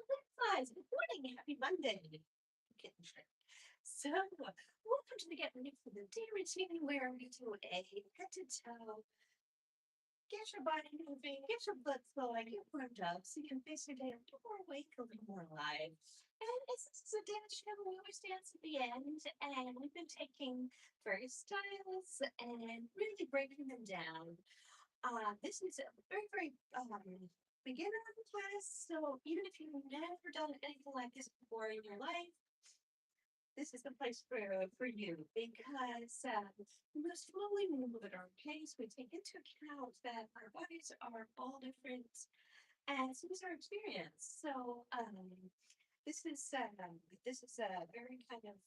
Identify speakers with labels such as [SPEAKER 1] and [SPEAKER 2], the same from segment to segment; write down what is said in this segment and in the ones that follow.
[SPEAKER 1] Guys, good morning. Happy Monday. Getting straight. So, welcome to the Get Ready for the Day routine where we do a head to toe, get your body moving, get your blood flowing, get warmed up so you can face your day a little more awake, a little more alive. And this is a dance show. We always dance at the end, and we've been taking various styles and really breaking them down. This is a very beginner class. So even if you've never done anything like this before in your life, this is the place for you because we move slowly, we move at our pace. We take into account that our bodies are all different, and so is our experience. So this is a very kind of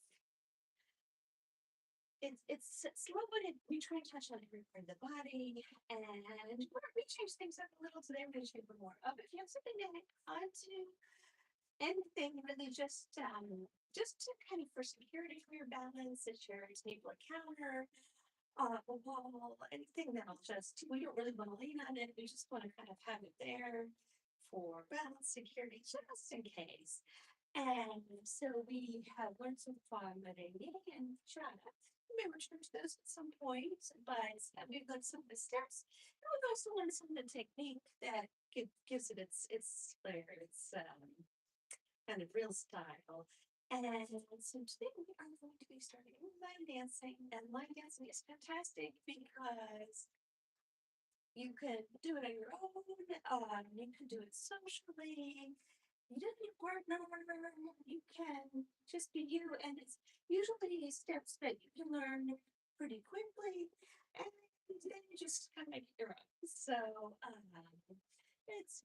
[SPEAKER 1] it's slow, but we try and touch on every part of the body, and we change things up a little today. We're going to change more up. If you have something to hang on to, anything really, just to kind of for security for your balance, it's your table or counter, a wall, anything that'll just we don't really want to lean on it. We just want to kind of have it there for balance, security, just in case. And so we have learned some fun with Amy and Shana. We may return to those at some point, but we've learned some of the steps. And we've also learned some of the technique that gives it its flair, its kind of real style. And so today we are going to be starting with line dancing. And line dancing is fantastic because you can do it on your own. You can do it socially. You don't need a partner. You can just be you, and it's usually steps that you can learn pretty quickly, and then you just kind of make it your own. So it's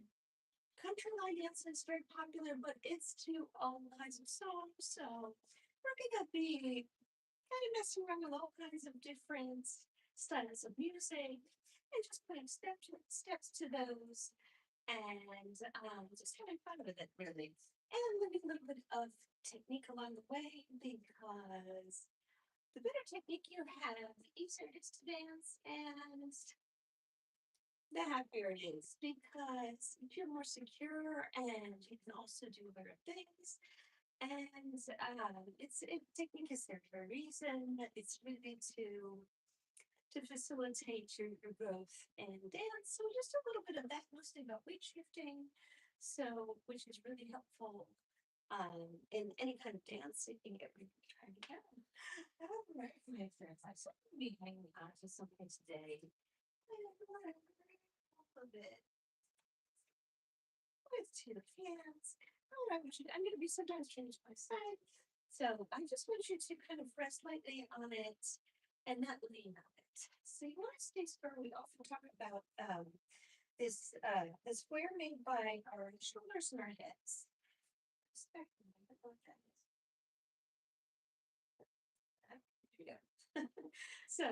[SPEAKER 1] country line dancing is very popular, but it's to all kinds of songs. So we're gonna be kind of messing around with all kinds of different styles of music and just putting steps to those and just having fun with it, really. And maybe a little bit of technique along the way because the better technique you have, the easier it is to dance and the happier it is because you feel more secure and you can also do other things. And technique is there for a reason. It's really to facilitate your growth and dance. So just a little bit of that, mostly about weight shifting. So which is really helpful in any kind of dance you can get really trying to get. I don't know if my friends, I should be hanging on to something today. A little bit with two fans. All right, I'm going to be sometimes changed my side. So I just want you to kind of rest lightly on it and not lean on it. So you want to stay square. We often talk about the square made by our shoulders and our hips. So,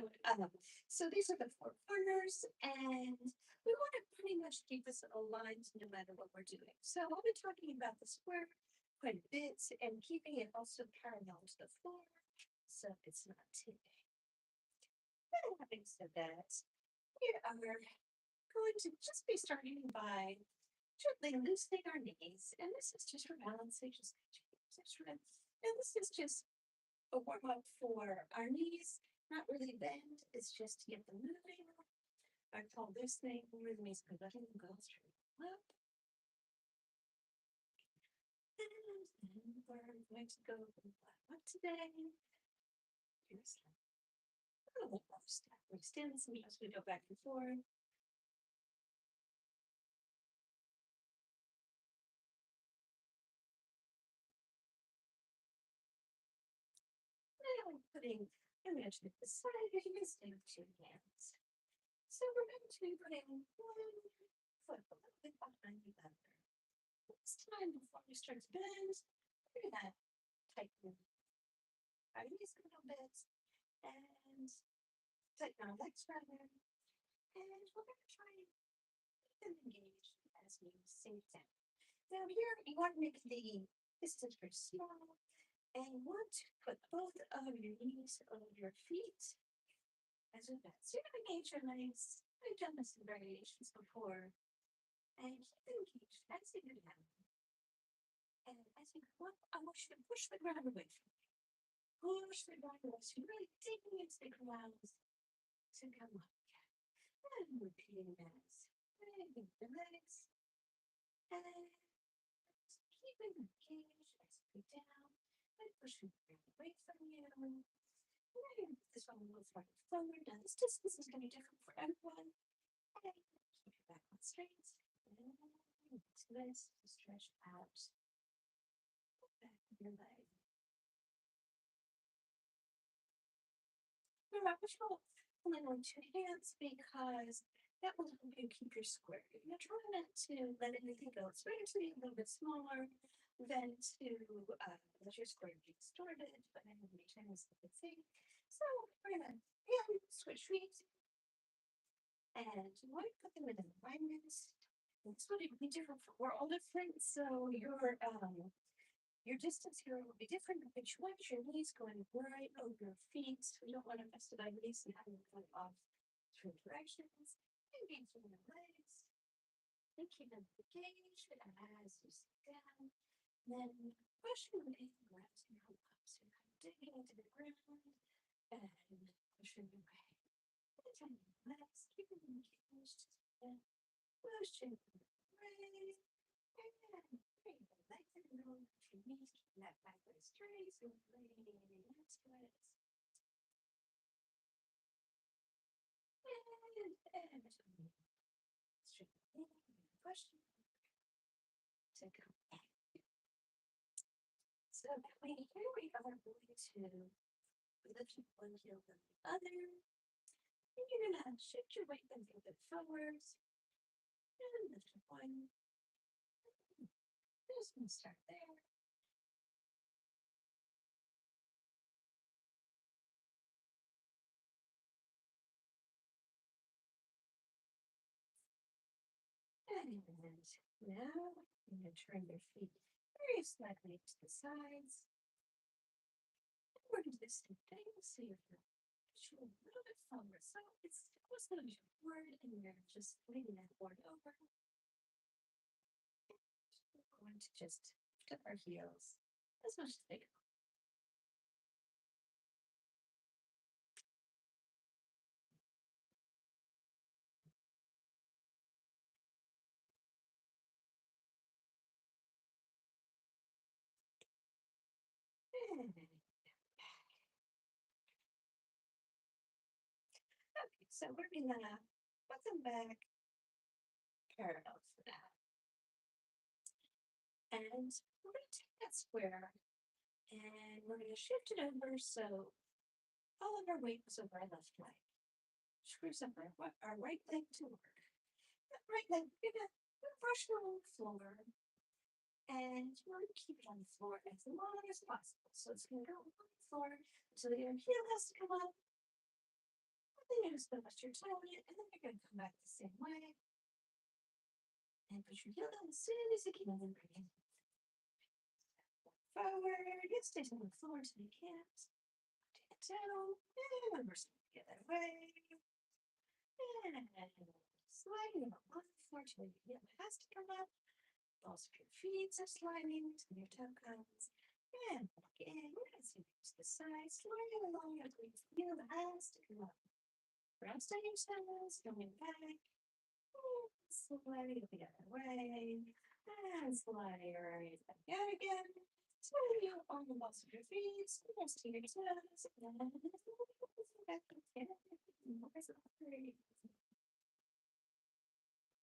[SPEAKER 1] so these are the four corners, and we want to pretty much keep this aligned no matter what we're doing. So I'll be talking about the square quite a bit and keeping it also parallel to the floor, so it's not too big. And having said that, we are going to just be starting by gently loosening our knees, and this is just for balancing, and this is just a warm up for our knees, not really bend, it's just to get them moving. I call this thing rhythmic letting them go straight up. And we're going to go up today. Here's a little more step. We stand as we go back and forth. Now I'm going to the side, you can stay with two hands. So we're going to be putting one foot a little bit behind the other. This time before we start to bend, we're going to tighten our knees a little bit and tighten our legs rather. And we're going to try and engage as we sink down. Now here you want to make this is very small, and you want to put both of your knees over your feet as a bed. So you're going to engage your legs. I've done this in variations before. And keep them engaged as you go down. And as you go up, I want you to push the ground away from you. Push the ground away. So you're really digging into the ground to come up again. And repeating as bring the legs and keeping engaged as you go down and pushing the ground away from you. And this one will move farther forward. Now this distance is going to be different for everyone. And keep your back on straight. And to this, stretch out the back of your leg. Remember, push pulling on two hands because that will help you keep your square. You're trying not to let anything go. It's better to be a little bit smaller than to let your square be distorted, but I have many times the same. So we're gonna switch feet and you want to put them in alignment. This would be different for we're all different, so your distance here will be different, but you want your knees going right over your feet. You don't want to mess with your knees and having them go off two directions. Engaging your legs. And keep them engaged as you sit down. Then pushing the ground to your up. So you're kind of digging into the ground and pushing your way. And your legs, keeping them engaged. And pushing your way. And bring the legs in the middle of your knees, keeping that back leg straight. So leaning into it. And straight in, push to go back. So that way, here we are going to lift one heel then the other. And you're gonna shift your weight a little bit forwards. And lift up one. I'm just gonna start there. And now you're gonna turn your feet very slightly to the sides. And we're gonna do the same thing. So you're gonna push you a little bit forward. So it's almost gonna be a board and you're just leaning that board over. We're going to just lift up our heels as much as they go. Okay, so we're gonna put them back parallel for that. And we're gonna take that square and we're gonna shift it over so all of our weight is over our left leg. Screws up our right leg to work. That right leg, we're gonna brush it on the floor and you want to keep it on the floor as long as possible. So it's gonna go on the floor until your heel has to come up. And then you're just gonna rest your toe on it, and then you're gonna come back the same way. And put your heel down as soon as you can, and then bring it forward. You stay on the floor until you can't. Take it down, and we're going to get that away. And sliding on the floor till your heel has to come up. Balls of your feet are sliding till your toe comes. And again, we're going to see to the side, sliding along as we feel the has to come up. Rest on your toes, going back. Sliding the other way. And sliding right back out again. Sliding out on the balls of your feet. Rest to your toes. And back again.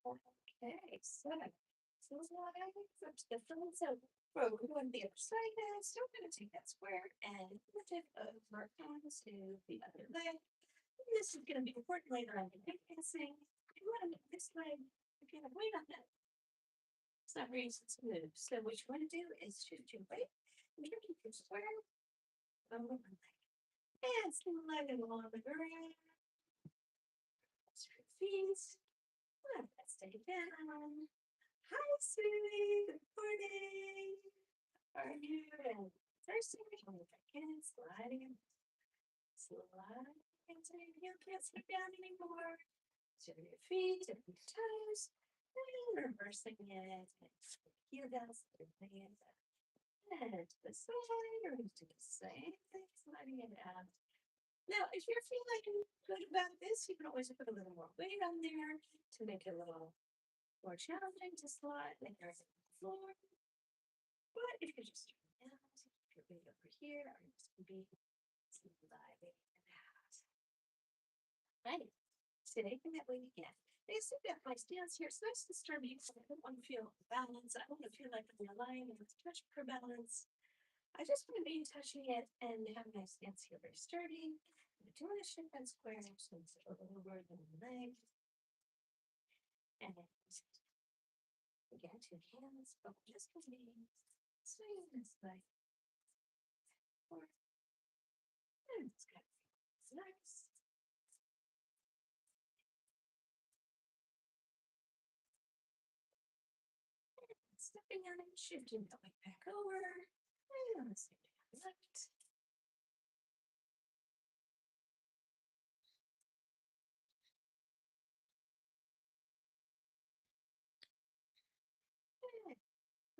[SPEAKER 1] Okay, so slide up to the front. So we're going the other side now. So we're going to take that square and lift it over onto the other leg. This is going to be important later on in dancing. You want to make this leg, if you have weight on it, it's not very easy to move. So what you want to do is shift your weight and you keep your square over the leg. And slide it along the ground. Your feet. Let's take it down. Hi, sweetie. Good morning. Are you thirsty? Again, sliding. Slide until your heel can't slip down anymore. To your feet, to your toes, and reversing it. And heel down, slip your hands up. And to the side, or do the same thing, sliding it out. Now, if you're feeling good about this, you can always put a little more weight on there to make it a little more challenging to slide, like there's on the floor. But if you're just doing that, if you're weight over here, or just gonna be sliding it out. Right. Taking that weight again. I see that my stance here. It's nice to start because I don't want to feel balance. I want to feel like I'm aligned and it's touch for balance. I just want to be touching it and have my stance here very sturdy. I'm doing a shift and square, so it's a little lower than the leg. And again, two hands, but just for me, swing this way. Forward. And it's good. It's nice. Stepping on it, shifting the weight back over. And step down left.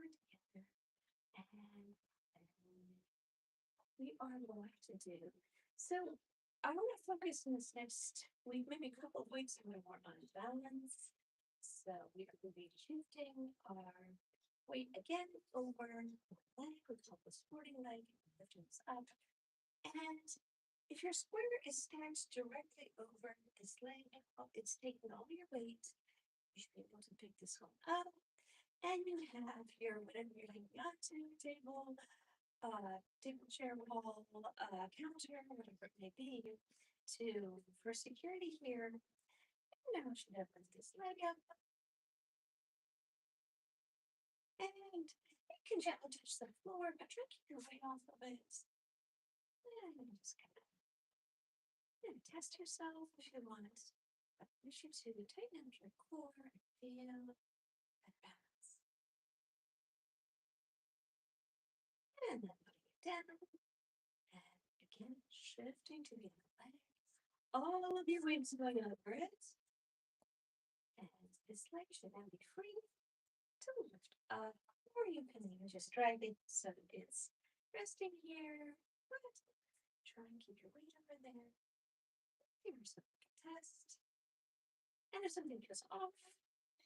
[SPEAKER 1] Together. And we are going to do. So I want to focus in this next week, maybe a couple of weeks, a little more on balance. So we are going to be shifting our weight again over one leg. We call the sporting leg, lifting this up. And if your square is stacked directly over this leg, it's taking all your weight. You should be able to pick this one up. And you have your whatever you're hanging onto, table, table chair, wall, counter, whatever it may be, to for security here. Now I should open this leg up, and you can gently touch the floor, but try to keep your weight off of it. And just kind of test yourself if you want. But I wish you to tighten out your core and feel that balance. And then putting it down. And again, shifting to the other leg. All of your weight is going over it. And this leg should now be free to lift up. Or you can even just drag it so it's resting here. But try and keep your weight over there. Give yourself a test. And if something goes off,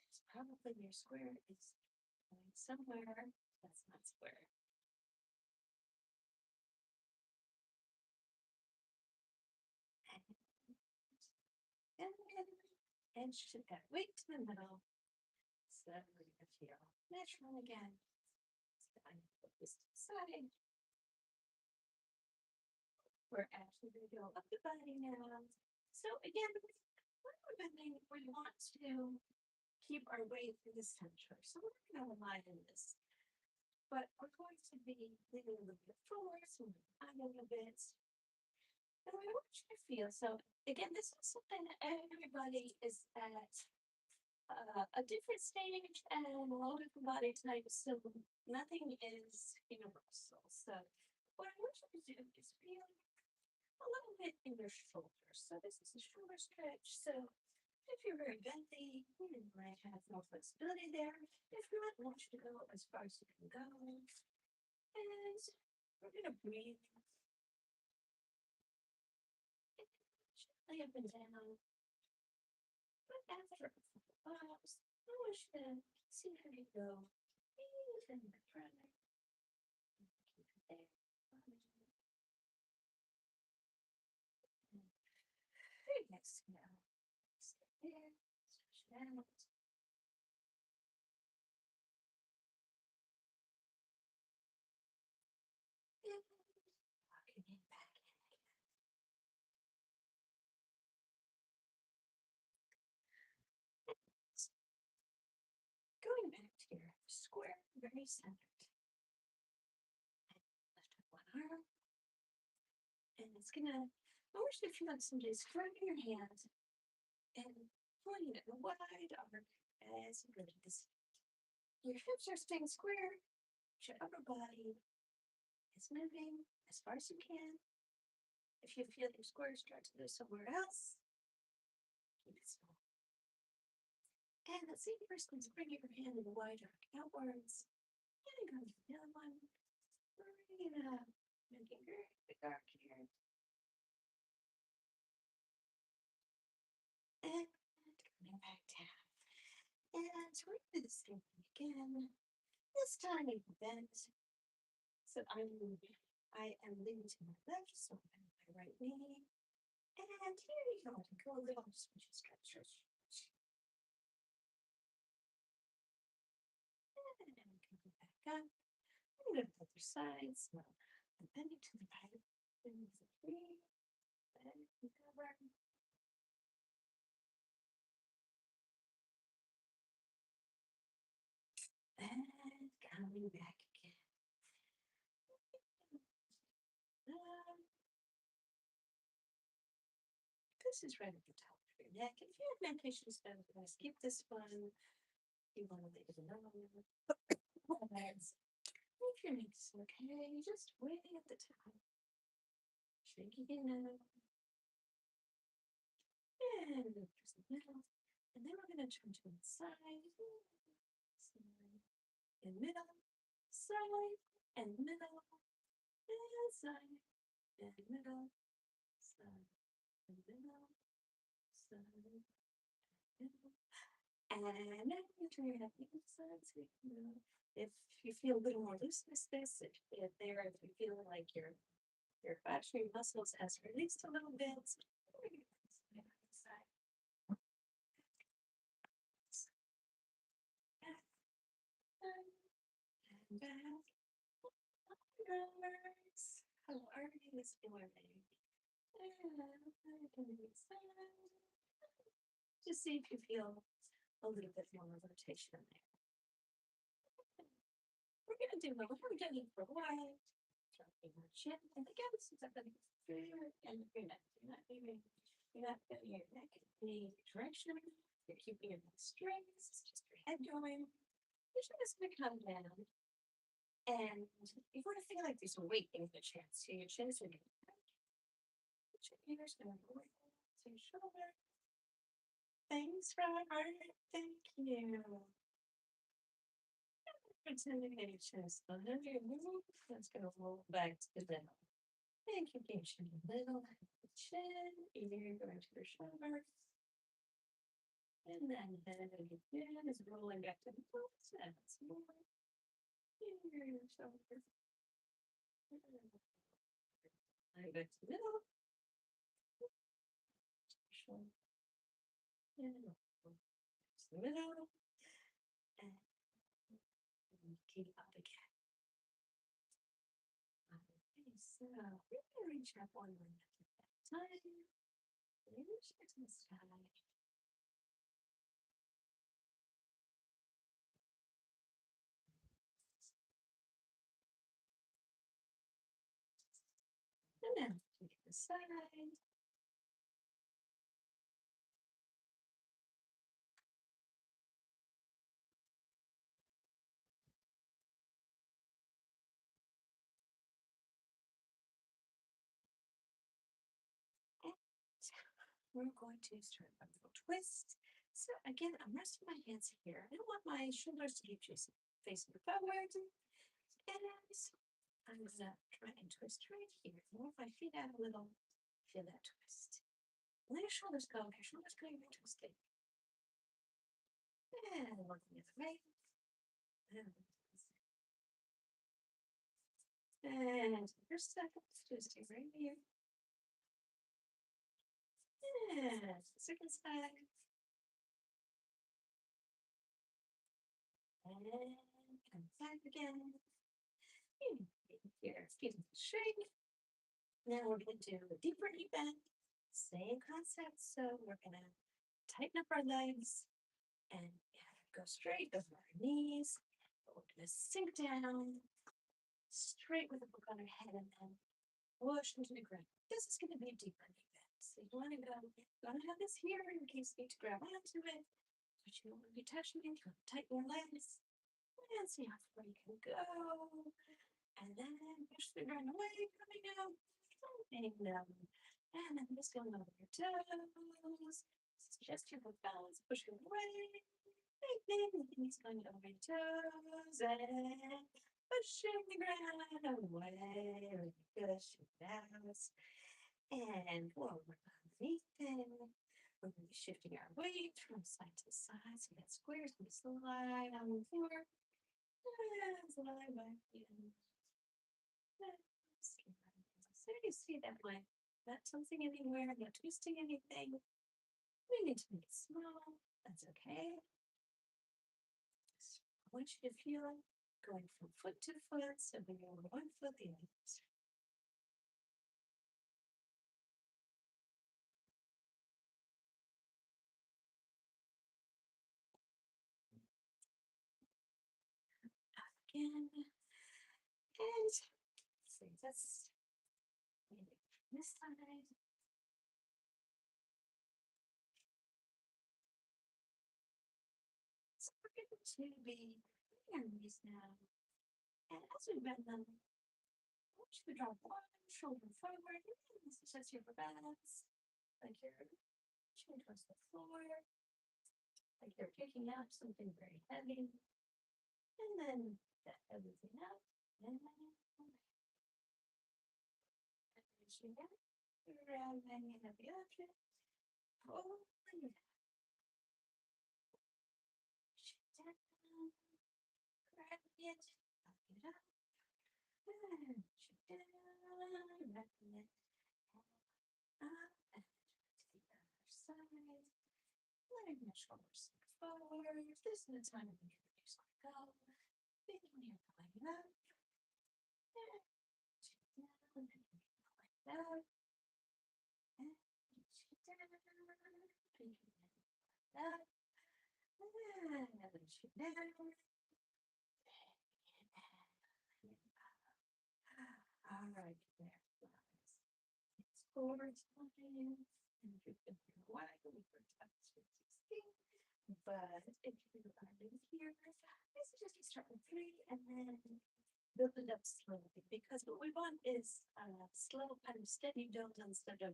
[SPEAKER 1] it's probably your square is going somewhere that's not square. And shift that weight to the middle. So we're going to feel natural again. So I'm going to put this to the side. We're actually going to go up the body now. So again, we're bending, we want to keep our weight in the center. So we're not going to align in this. But we're going to be leaning a little bit forward, so I'm a little bit. And we want you to feel. So again, this is something that everybody is at a different stage and a lot of different body types. So nothing is universal. So what I want you to do is feel a little bit in your shoulders. So this is a shoulder stretch. So if you're very bendy, you might have more flexibility there. If not, I want you to go as far as you can go. And we're going to breathe gently up and down. But after a couple pause, I want you to see how you go even further. Keep it there. Very nice. Now, stay there, stretch it out. And walking it back in again. Going back to your square, very centered. And lift up one arm. And it's gonna, I want you to feel like somebody's grabbing your hand and pulling it in a wide arc as you go to this. Your hips are staying square, your upper body is moving as far as you can. If you feel your square start to go somewhere else, keep it small. And the same person is bringing your hand in a wide arc outwards. And go to the other one. Clean up. Making very dark here. And coming back down. And we're gonna do the same thing again. This time we bend. So I am leaning to my left, so I'm bending my right knee. And here you go. Go a little stretch, stretch. And then we can go back up. I'm going to the other side. So I'm bending to the right. And three. Bend over. And coming back again. This is right at the top of your neck. If you have neck issues, then we're going to skip this one. You want to leave it alone. If your neck is okay, just way at the top. Shaking it out. And there's the middle. And then we're going to turn to the side. And middle. Side. And middle. And side. And middle. Side. And middle. Side. And middle. And then you turn your head to the side. So if you feel a little more looseness, if you feel like your factory muscles has released a little bit. And back. How are you this morning? Just see if you feel a little bit more rotation there. We're gonna do what we're doing for a while. Dropping our chin. And again, since I've been through and your neck, you're not moving your neck in any direction. You're keeping your neck straight. It's just your head going. You're just gonna come down. And you want to feel like there's a weight in the chest. So your chin is going to your ears going to go to your shoulder. Thanks, Robert. Thank you. Pretending that your chin is under your knee. That's going to roll back to the middle. And keep your chin in the middle. Chin, ear going to your shoulder. And then head again is rolling back to the middle. That's more. Your shoulder. Back to the middle. And to the middle. And keep up again. Okay, so we're going to reach up one more time. Reach to the sky. And then to the side. And we're going to start a little twist. So again, I'm resting my hands here. I don't want my shoulders to keep facing forward. And I'm gonna try and twist right here. Move my feet out a little. Feel that twist. Let your shoulders go. Your shoulders go, you're twisting. And looking at the right. And first second, twisting right here. And second side. And come back again. Here, excuse me, shake. Now we're going to do a deeper knee bend. Same concept. So we're going to tighten up our legs and go straight over our knees. But we're going to sink down straight with a book on our head and then push into the ground. This is going to be a deeper knee bend. So you want to have this here in case you need to grab onto it. But you don't want to be touching it. You want to tighten your legs and see how far you can go. And then push the ground away, coming out. And then just going over your toes. Suggest your foot balance, pushing away. Big, he's going over your toes and pushing the ground away, push it out, and forward underneath it. We're going to be shifting our weight from side to side, so that square is going to slide on the floor, and slide back in. So you see that way, not tilting anywhere, not twisting anything. We need to make it small. That's okay. I want you to feel it going from foot to foot. So when you're on one foot, the other. Again. And see, that's this side. So we're going to be on these now. And as we bend them, I want you to drop one shoulder forward. And this is just your balance. Like you're pushing towards the floor. Like you're picking up something very heavy. And then get everything up. And then reaching out. Grabbing a heavy object. Pulling it. Push it down. Grab it. Pick it up. And push it down. Wrapping it up. And to the other side. Letting your shoulders sink forward. This is the time when you just let go. Thinking you're pulling it up. And push it down. And pull it out. And push it down. Thinking it up. And push it down. All right, there. It's forward sliding. And you've been here a while. We've worked up to 16. But if you are new here, I suggest you start with 3 and then build it up slowly. Because what we want is slow, kind of steady build instead of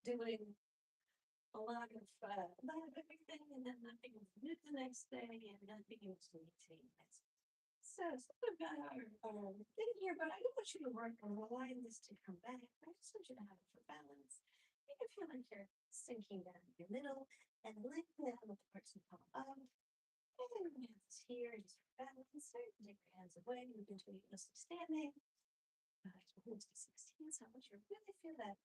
[SPEAKER 1] doing a lot of everything and then not being able to move the next day and not being able to maintain it. So we've got our thing here, but I don't want you to work on allowing this to come back. I just want you to have it for balance. You can feel like you're sinking down in your middle and lengthen out the parts you come up. And we have this here, just for balance. So you can take your hands away, move into a mostly standing. Move to 16. So I want you to really feel that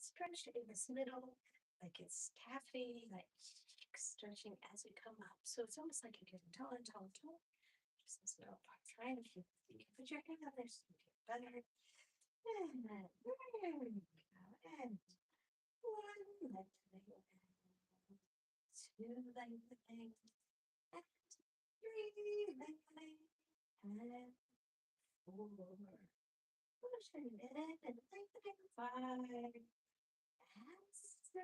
[SPEAKER 1] stretch in this middle, like it's taffy, like stretching as we come up. So it's almost like you're getting taller and taller and taller. Just this middle part. Try and if you can put your hand on there so you feel better. And then there we go. And one lengthening. And two lengthening. And three lengthening. And four. Pushing it and lengthening. 5. And 6.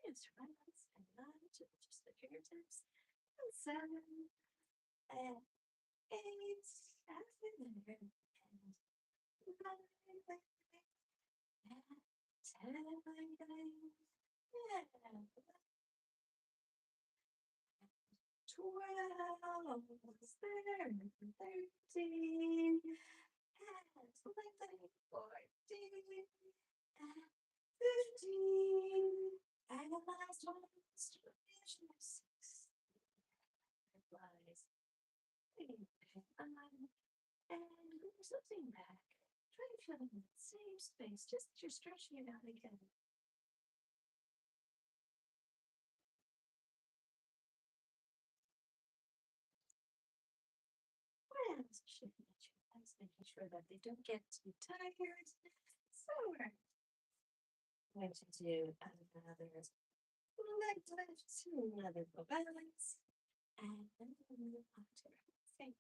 [SPEAKER 1] Just balance and 9. Just the fingertips. And 7. And 8. And 9. And 10 lengthening. And 12 is there. 13. And lengthening. 14. And 15. And the last one is division of 6. Flies. And move something back. Try to feel in that same space, just as you're stretching it out again. And shifting at your legs, making sure that they don't get too tired. So we're going to do another leg lift, another full balance, and then we'll move on to our thing.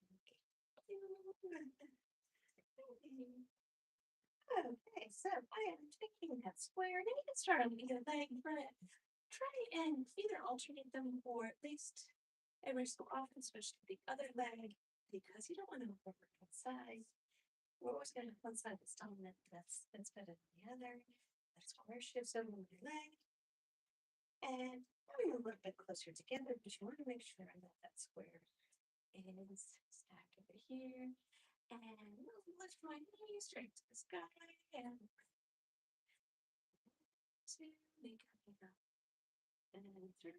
[SPEAKER 1] Okay, so I am taking that square, and you can start on either leg, but try and either alternate them or at least every so often switch to the other leg because you don't want to overwork one side. We're always going to have one side that's dominant that's better than the other. That square shifts over my leg. And coming a little bit closer together, but you want to make sure that that square is stacked over here. And lift my knees straight to the sky. And 2, make up. And 3,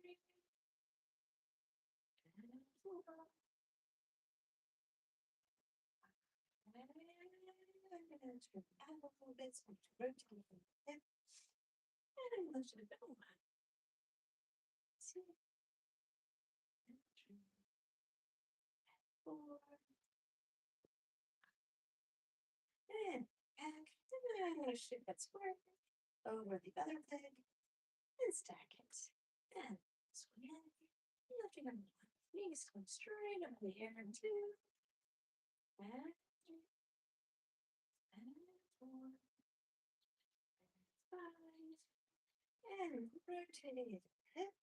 [SPEAKER 1] and 4. And turn out a little bit, so to rotate the hip. And lift it up. 1, 2, and 3, 4. And back. And then I'm going to shift that square over the other leg and stack it. And swing in, lifting up 1 knees, going straight up in the air, and 2, and 3, and 4, and 5, and rotate hip, and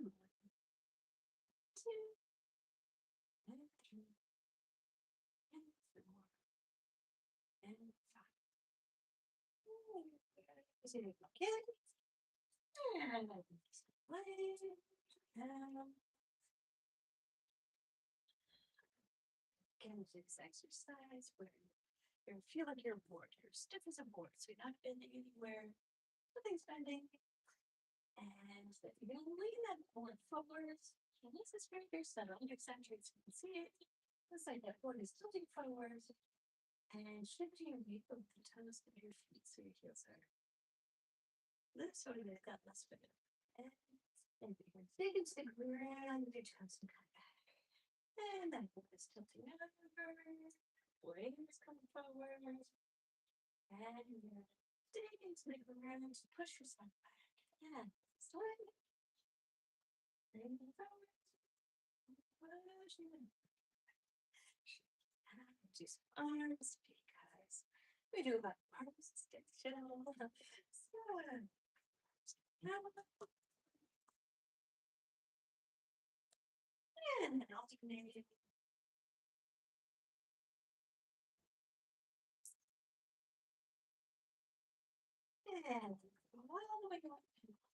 [SPEAKER 1] 1, 2, and 3, and 4, and 5. Again. And leg down. Again, do this exercise where you feel like you're bored. You're stiff as a board, so you're not bending anywhere. Nothing's bending. And if you're going to lean that board forwards, and this is very subtle. You accentuate so you can see it. Looks like that board is tilting forward and shifting your weight over the toes of your feet so your heels are this sort of got less fit. And bigger. So you can stick around your toes and come back. And that board is tilting over. Legs come forward. And you're digging to make around to push yourself back. And slide. Bring it forward. Pushing it. And do some arms because we do about arms stick chill. So and alternating. And all the way up and there.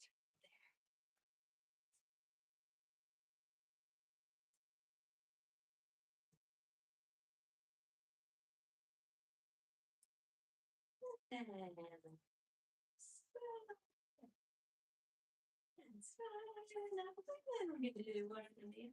[SPEAKER 1] And so, and now we're going to do one in the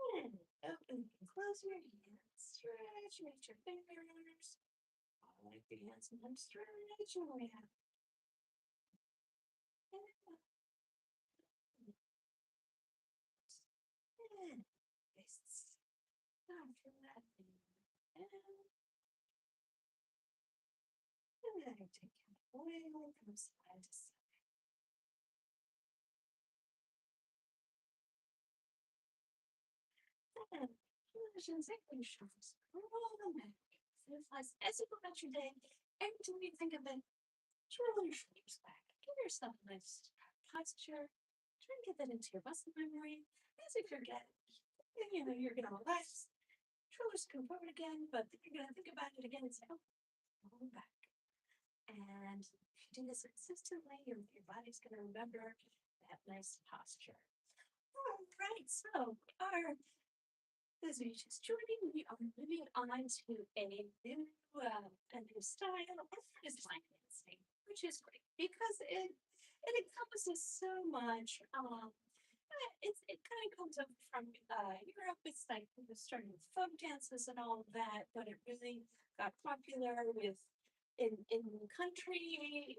[SPEAKER 1] and open and close your hands. Stretch, reach your fingers. Like the hands and then stretch your way out. And fists. After that, and then I take it away from side to side. And positions and shoulders. Roll them back. As you go about your day, every time you think of it, roll your shoulders back. Give yourself a nice posture. Try and get that into your muscle memory. As if you're getting, you're gonna relax. Shoulders come forward again, but you're gonna think about it again and say, oh, roll back. And if you do this consistently, your body's gonna remember that nice posture. All right, so those of you just joining, we are moving on to a new style of design dancing, which is great because it encompasses so much. It kind of comes up from Europe. It's like it was starting with folk dances and all of that, but it really got popular with in country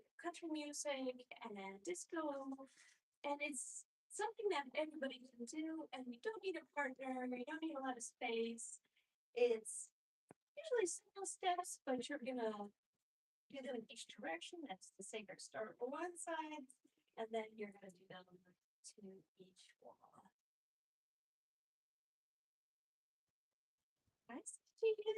[SPEAKER 1] music and disco, and it's something that everybody can do, and you don't need a partner, you don't need a lot of space. It's usually simple steps, but you're gonna do them in each direction. That's to say, you're start on one side, and then you're gonna do them to each wall. Nice to see you.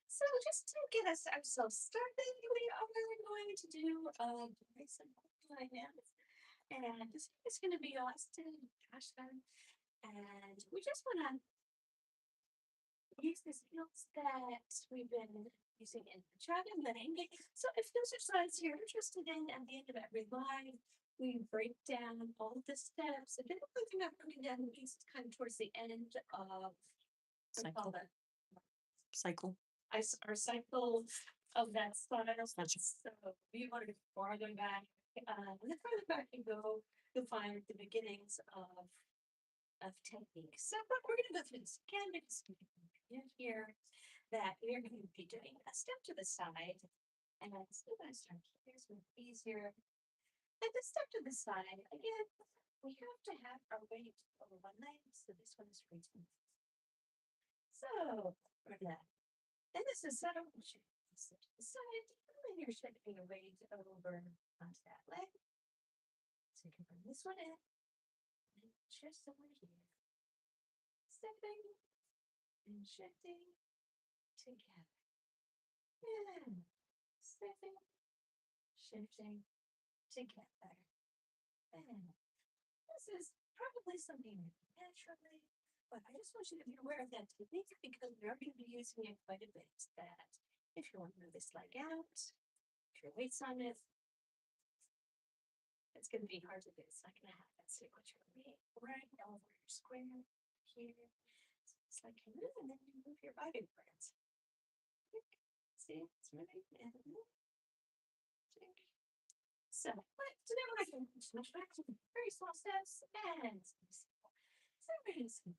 [SPEAKER 1] So just to get us ourselves started, we are going to do a very simple dance. And this is going to be Austin, Josh, And we just want to use the skills that we've been using in the traveling. So if those are slides you're interested in, at the end of every line, we break down all the steps. And then the only thing I've broken down is kind of towards the end of
[SPEAKER 2] Cycle.
[SPEAKER 1] cycle.
[SPEAKER 2] Cycle.
[SPEAKER 1] Our cycle of that style.
[SPEAKER 2] Gotcha.
[SPEAKER 1] So we want to farther back. And the farther back you go, you'll find the beginnings of technique. So but we're going to go through this again because in here that we're going to be doing a step to the side. And I'm still going to start here so it's easier. And the step to the side, again, we have to have our weight over one leg. So this one is reaching. So for that. And this is settle. Step to the side. And then you're shifting your weight over onto that leg. So you can bring this one in. And just over here. Stepping and shifting together. And stepping, shifting together. And this is probably something naturally, but I just want you to be aware of that technique because we are going to be using it quite a bit. That if you want to move this leg out, if your weight's on it, it's going to be hard to do. It's not going to happen. So what your weight right over your square here. So it's like you move and then you move your body parts. See, it's moving and move. So, but today we're going to switch back to very small steps and so we're going to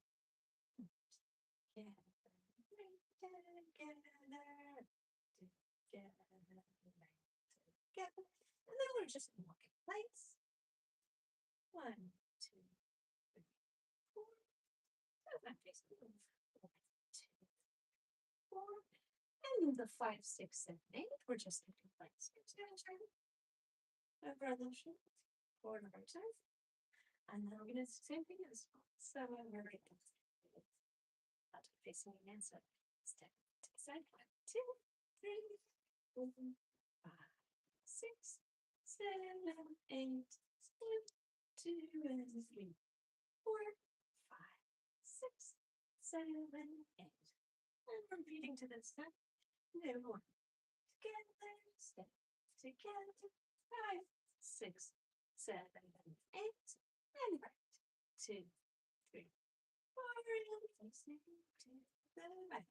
[SPEAKER 1] together, and then we're just walking lights. 1, 2, 3, 4. So I'm facing 1, 2, 4. And the 5, 6, 7, 8. We're just looking like skips down turn. Over on the left, forward on the right side. And then we're going to do the same thing as well. So we're right not facing again. So step to the side. 1, 2, 3, 4, 5, 6, 7, 8. Step 2 and 3, 4, 5, 6, 7, 8. And we're repeating to this step. No more. Together, step together. 5, 6, 7, 8. And right. 2, 3, 4. And facing to the right.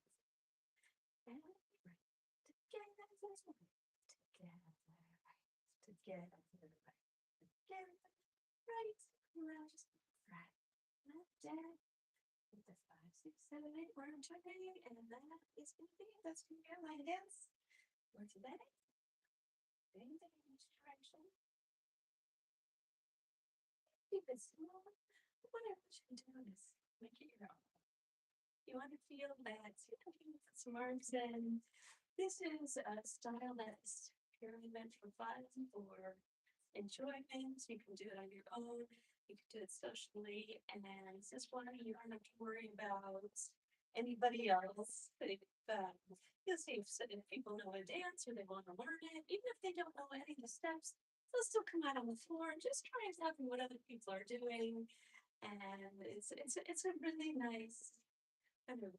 [SPEAKER 1] And right. Together, together, right. Together, right. Together, right. Left, right. Left, down. With the 5, 6, 7, 8. We're turning, and that's going to be our line dance for today. Bend in each direction. Keep it small. What I want you to do is make it your own. You want to feel that you're put some arms in. This is a style that's purely meant for fun or enjoyment. You can do it on your own. You can do it socially. And this one, you don't have to worry about anybody else. You'll see if people know a dance or they want to learn it, even if they don't know any of the steps, they'll still come out on the floor and just try and copy what other people are doing. And it's a really nice kind of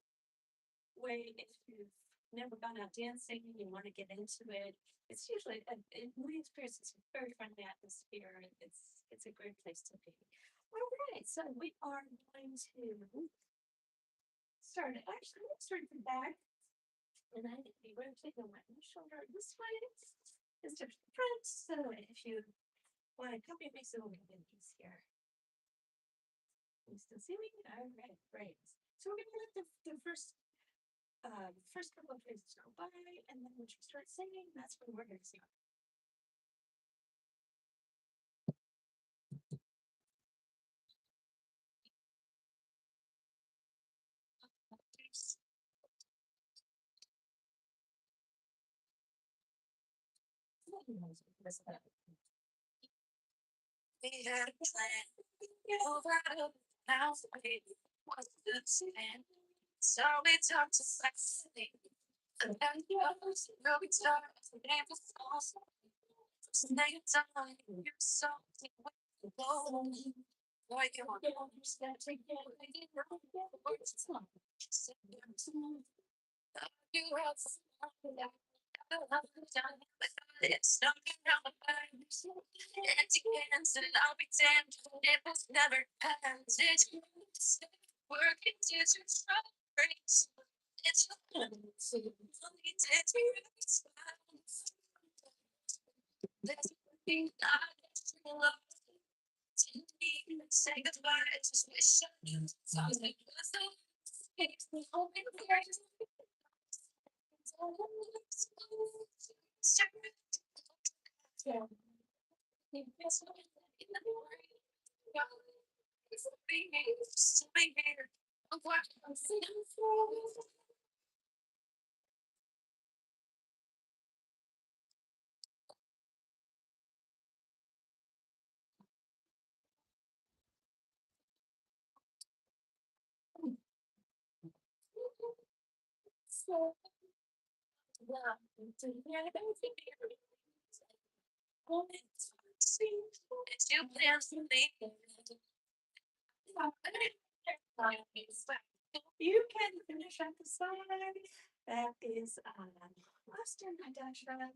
[SPEAKER 1] way if you've never gone out dancing and you want to get into it. It's usually, in my experience, it's a very friendly atmosphere. It's a great place to be. All right, so we are going to start. Actually, let's start from the back. And I can be rotating my shoulder this way instead of the front. So if you want to copy me, so it'll be a bit easier. You still see me? All right, great. So we're gonna let the first couple of phrases go by, and then once you start singing, that's when we're gonna sing. We had a plan. Over the house, was the plan. So we talked to sexy. And then you we started to dance awesome. Next time you saw me with the Like you want to step together, you know, it's not. You have it's knocking down the pines. And against and I'll be damned. It was never ends. It's working to try. It's only to there's nothing I love. Say goodbye. Just wish I knew. Sounds like it's me hoping for so yeah, it's your plans to make you can finish up the song. That is Master Nadasha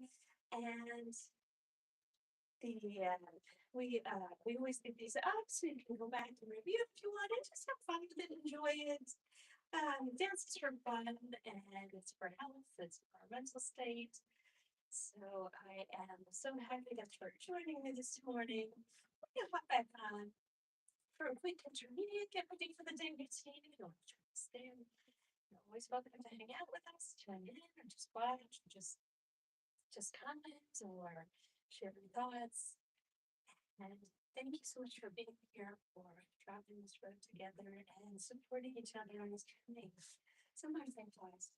[SPEAKER 1] and we always give these up so you can go back and review if you want and just have fun with it, enjoy it. Dance is for fun and it's for health, it's for our mental state. So I am so happy that you're joining me this morning. We have back on for a quick intermediate, get ready for the day routine. If you want to join us there, you're always welcome to hang out with us, join in, or just watch, or just comment or share your thoughts. And thank you so much for being here, for traveling this road together and supporting each other on this journey. Sometimes think twice,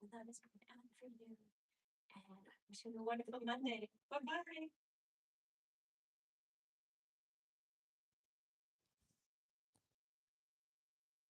[SPEAKER 1] and that is going out for you. And I wish you a wonderful Monday. Bye bye.